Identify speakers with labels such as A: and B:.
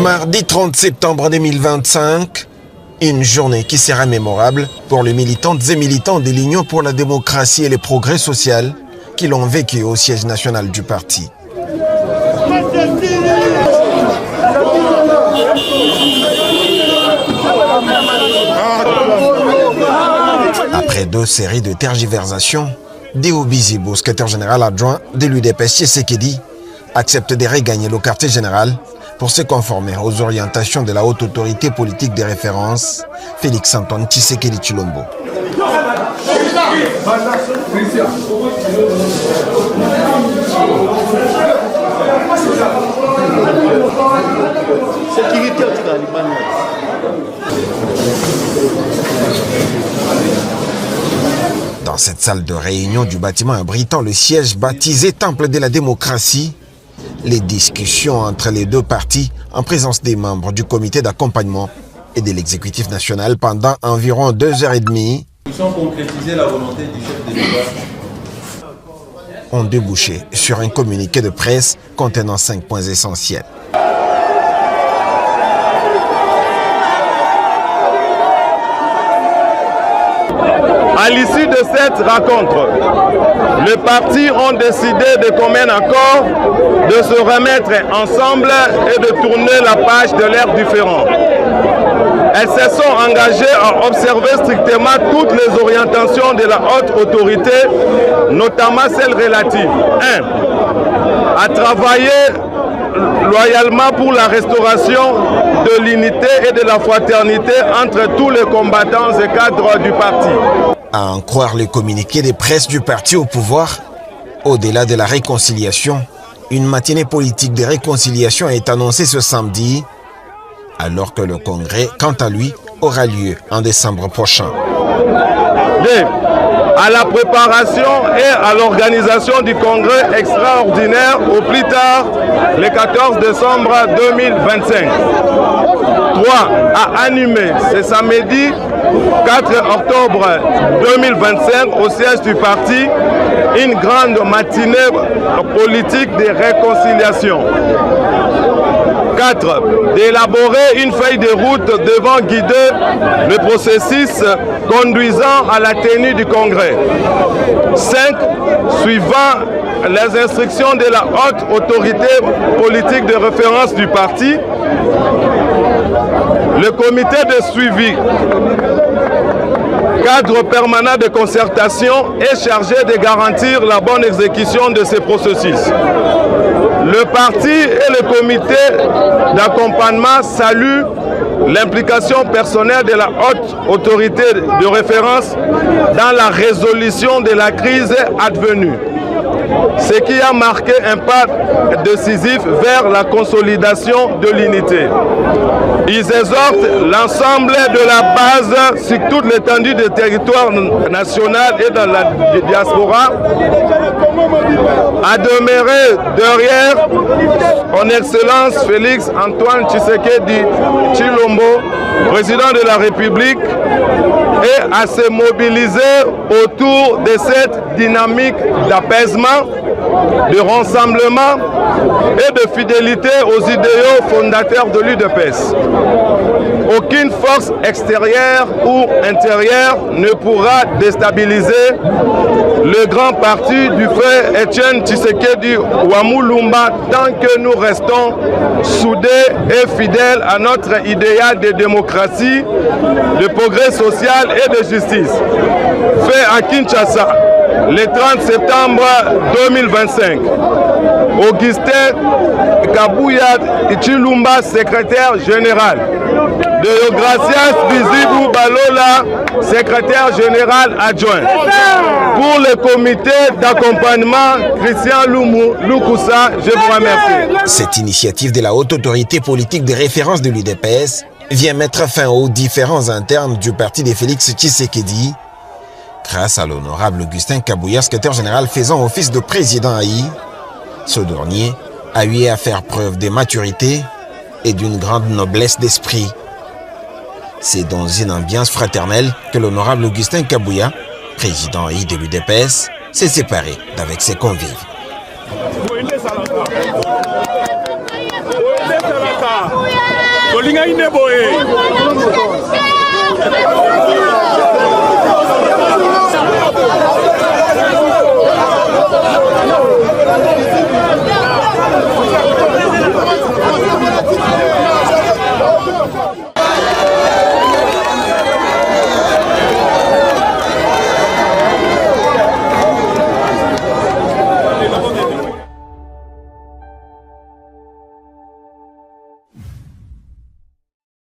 A: Mardi 30 septembre 2025, une journée qui sera mémorable pour les militantes et militants de l'Union pour la démocratie et le progrès social qui l'ont vécu au siège national du parti. Après 2 séries de tergiversations, Deo Bizibou, secrétaire général adjoint de l'UDPS Tshisekedi, accepte de regagner le quartier général pour se conformer aux orientations de la haute autorité politique de référence, Félix Antoine Tshisekedi Tshilombo. Dans cette salle de réunion du bâtiment abritant le siège baptisé Temple de la démocratie, les discussions entre les deux partis en présence des membres du comité d'accompagnement et de l'exécutif national pendant environ 2h30
B: la volonté du chef de l'État
A: ont débouché sur un communiqué de presse contenant 5 points essentiels.
C: À l'issue de cette rencontre, les partis ont décidé de commun accord de se remettre ensemble et de tourner la page de l'ère différente. Elles se sont engagées à observer strictement toutes les orientations de la haute autorité, notamment celles relatives 1. À travailler loyalement pour la restauration de l'unité et de la fraternité entre tous les combattants et cadres du parti.
A: À en croire le communiqué de presse du parti au pouvoir, au-delà de la réconciliation, une matinée politique de réconciliation est annoncée ce samedi, alors que le congrès, quant à lui, aura lieu en décembre prochain.
C: 2. À la préparation et à l'organisation du congrès extraordinaire au plus tard le 14 décembre 2025. 3. À animer ce samedi 4 octobre 2025 au siège du parti une grande matinée politique de réconciliation. 4. D'élaborer une feuille de route devant guider le processus conduisant à la tenue du congrès. 5. Suivant les instructions de la haute autorité politique de référence du parti, le comité de suivi, cadre permanent de concertation, est chargé de garantir la bonne exécution de ces processus. Le parti et le comité d'accompagnement saluent l'implication personnelle de la haute autorité de référence dans la résolution de la crise advenue, ce qui a marqué un pas décisif vers la consolidation de l'unité. Ils exhortent l'ensemble de la base sur toute l'étendue du territoire national et dans la diaspora à demeurer derrière son Excellence Félix Antoine Tshisekedi Tshilombo, président de la République, et à se mobiliser autour de cette dynamique d'apaisement, de rassemblement et de fidélité aux idéaux fondateurs de l'UDPS. Aucune force extérieure ou intérieure ne pourra déstabiliser le grand parti du frère Etienne Tshisekedi Wamulumba tant que nous restons soudés et fidèles à notre idéal de démocratie, de progrès social et de justice. Fait à Kinshasa le 30 septembre 2025. Augustin Kabuya Tshilombo, secrétaire général. Deogracias Bizibou Balola, secrétaire général adjoint. Pour le comité d'accompagnement, Christian Lukusa, je vous remercie.
A: Cette initiative de la haute autorité politique de référence de l'UDPS vient mettre fin aux différends internes du parti de Félix Tshisekedi, grâce à l'honorable Augustin Kabuya, secrétaire général faisant office de président AI. Ce dernier a eu à faire preuve de maturité et d'une grande noblesse d'esprit. C'est dans une ambiance fraternelle que l'honorable Augustin Kabuya, président AI de l'UDPS, s'est séparé d'avec ses convives.
D: Yeah. Tolinga ineboe.